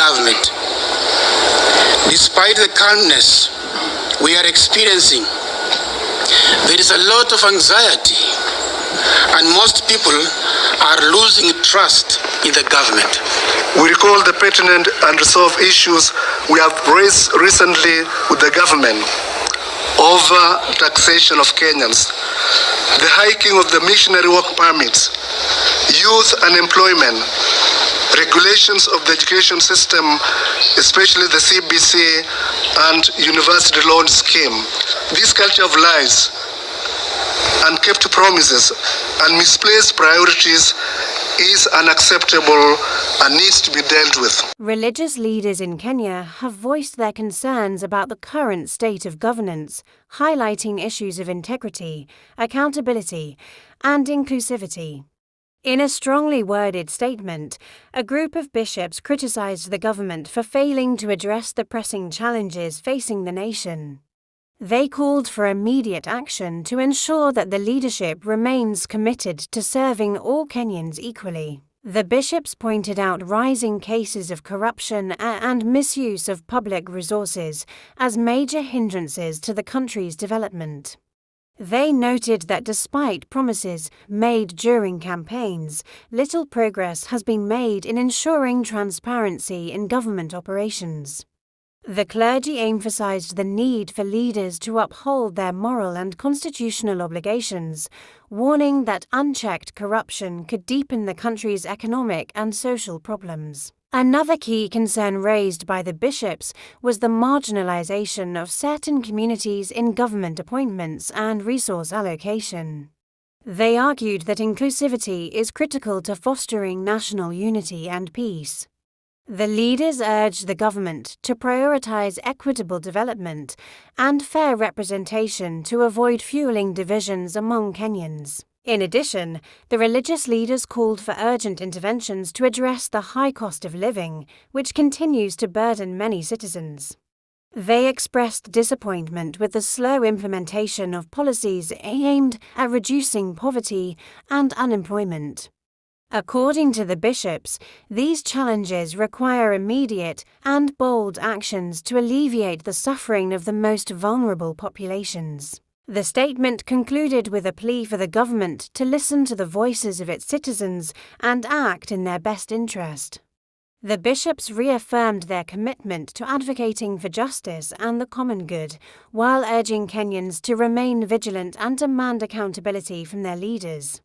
government. Despite the calmness we are experiencing, there is a lot of anxiety, and most people are losing trust in the government. We recall the pertinent and resolved issues we have raised recently with the government: over taxation of Kenyans, the hiking of the missionary work permits, youth unemployment, regulations of the education system, especially the CBC and university loan scheme. This culture of lies, unkept promises, and misplaced priorities is unacceptable and needs to be dealt with. Religious leaders in Kenya have voiced their concerns about the current state of governance, highlighting issues of integrity, accountability, and inclusivity. In a strongly worded statement, a group of bishops criticized the government for failing to address the pressing challenges facing the nation. They called for immediate action to ensure that the leadership remains committed to serving all Kenyans equally. The bishops pointed out rising cases of corruption and misuse of public resources as major hindrances to the country's development. They noted that despite promises made during campaigns, little progress has been made in ensuring transparency in government operations. The clergy emphasized the need for leaders to uphold their moral and constitutional obligations, warning that unchecked corruption could deepen the country's economic and social problems. Another key concern raised by the bishops was the marginalization of certain communities in government appointments and resource allocation. They argued that inclusivity is critical to fostering national unity and peace. The leaders urged the government to prioritize equitable development and fair representation to avoid fueling divisions among Kenyans. In addition, the religious leaders called for urgent interventions to address the high cost of living, which continues to burden many citizens. They expressed disappointment with the slow implementation of policies aimed at reducing poverty and unemployment. According to the bishops, these challenges require immediate and bold actions to alleviate the suffering of the most vulnerable populations. The statement concluded with a plea for the government to listen to the voices of its citizens and act in their best interest. The bishops reaffirmed their commitment to advocating for justice and the common good, while urging Kenyans to remain vigilant and demand accountability from their leaders.